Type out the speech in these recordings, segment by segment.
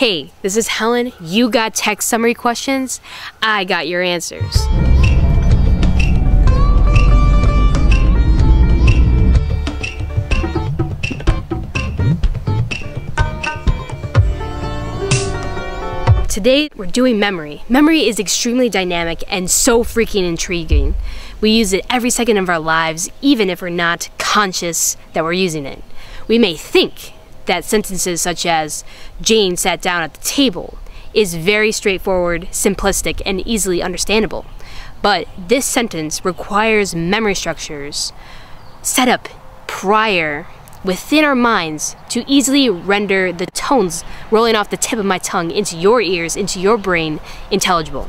Hey, this is Helen. You got text summary questions? I got your answers. Today, we're doing memory. Memory is extremely dynamic and so freaking intriguing. We use it every second of our lives, even if we're not conscious that we're using it. We may think that sentences such as, Jane sat down at the table, is very straightforward, simplistic, and easily understandable. But this sentence requires memory structures set up prior within our minds to easily render the tones rolling off the tip of my tongue into your ears, into your brain, intelligible.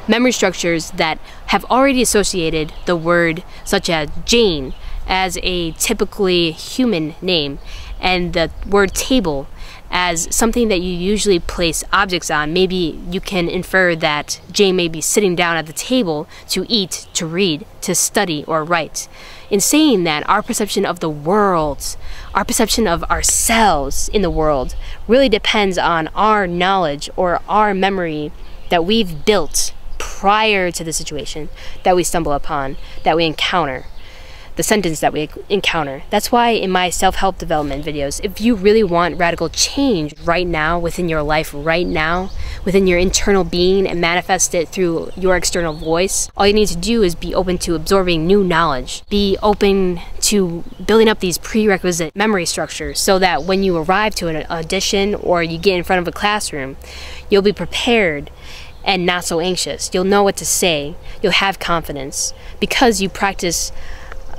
Memory structures that have already associated the word such as Jane as a typically human name and the word table as something that you usually place objects on. Maybe you can infer that Jane may be sitting down at the table to eat, to read, to study, or write. In saying that, our perception of the world, our perception of ourselves in the world, really depends on our knowledge or our memory that we've built prior to the situation that we stumble upon, that we encounter, the sentence that we encounter. That's why in my self-help development videos, if you really want radical change right now, within your life right now, within your internal being, and manifest it through your external voice, all you need to do is be open to absorbing new knowledge. Be open to building up these prerequisite memory structures so that when you arrive to an audition or you get in front of a classroom, you'll be prepared and not so anxious. You'll know what to say. You'll have confidence because you practice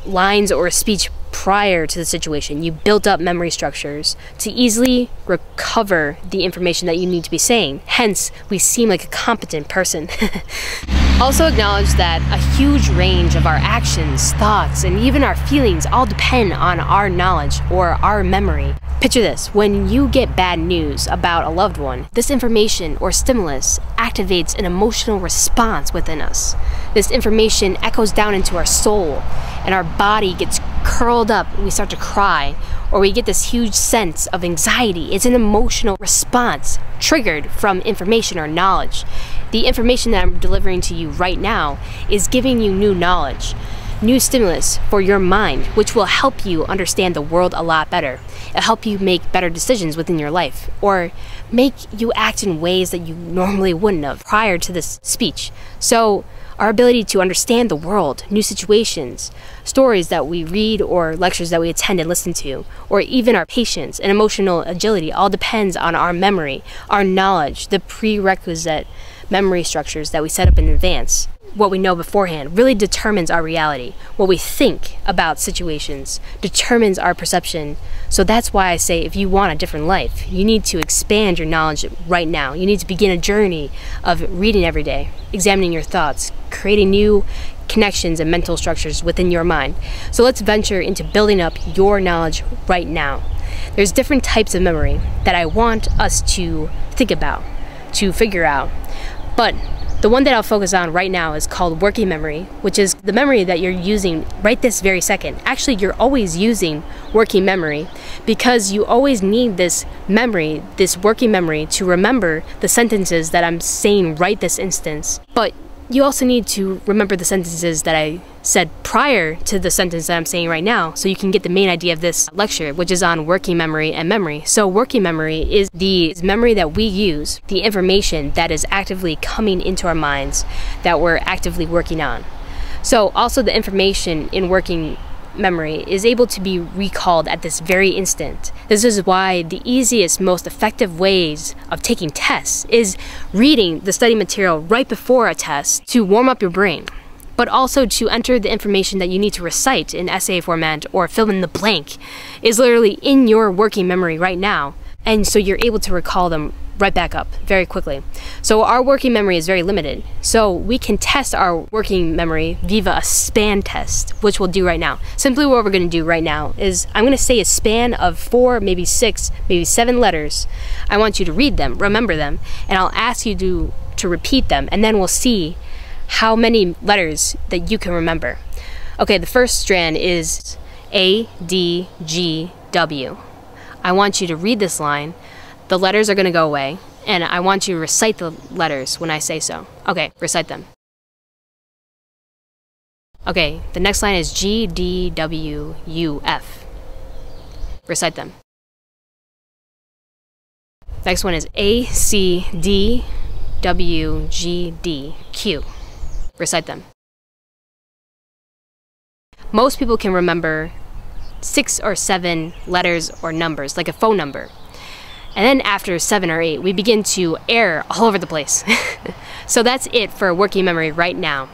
lines or speech prior to the situation. You built up memory structures to easily recover the information that you need to be saying. Hence, we seem like a competent person. Also acknowledge that a huge range of our actions, thoughts, and even our feelings all depend on our knowledge or our memory. Picture this: when you get bad news about a loved one, this information or stimulus activates an emotional response within us. This information echoes down into our soul, and our body gets curled up and we start to cry, or we get this huge sense of anxiety. It's an emotional response triggered from information or knowledge. The information that I'm delivering to you right now is giving you new knowledge, new stimulus for your mind, which will help you understand the world a lot better. It'll help you make better decisions within your life, or make you act in ways that you normally wouldn't have prior to this speech. So our ability to understand the world, new situations, stories that we read or lectures that we attend and listen to, or even our patience and emotional agility all depends on our memory, our knowledge, the prerequisite memory structures that we set up in advance. What we know beforehand really determines our reality. What we think about situations determines our perception. So that's why I say if you want a different life, you need to expand your knowledge right now. You need to begin a journey of reading every day, examining your thoughts, creating new connections and mental structures within your mind. So let's venture into building up your knowledge right now. There's different types of memory that I want us to think about, to figure out. But the one that I'll focus on right now is called working memory, which is the memory that you're using right this very second. Actually, you're always using working memory because you always need this memory, this working memory, to remember the sentences that I'm saying right this instance. But you also need to remember the sentences that I said prior to the sentence that I'm saying right now, so you can get the main idea of this lecture, which is on working memory and memory. So working memory is the memory that we use, the information that is actively coming into our minds that we're actively working on. So also the information in working memory is able to be recalled at this very instant. This is why the easiest, most effective ways of taking tests is reading the study material right before a test to warm up your brain, but also to enter the information that you need to recite in essay format or fill in the blank is literally in your working memory right now. And so you're able to recall them right back up very quickly. So our working memory is very limited. So we can test our working memory via a span test, which we'll do right now. Simply what we're going to do right now is I'm going to say a span of 4, maybe 6, maybe 7 letters. I want you to read them, remember them, and I'll ask you to repeat them, and then we'll see how many letters that you can remember. Okay, the first strand is A, D, G, W. I want you to read this line. The letters are going to go away, and I want you to recite the letters when I say so. Okay, recite them. Okay, the next line is G, D, W, U, F. Recite them. Next one is A, C, D, W, G, D, Q. Recite them. Most people can remember 6 or 7 letters or numbers, like a phone number. And then after 7 or 8, we begin to err all over the place. So that's it for working memory right now.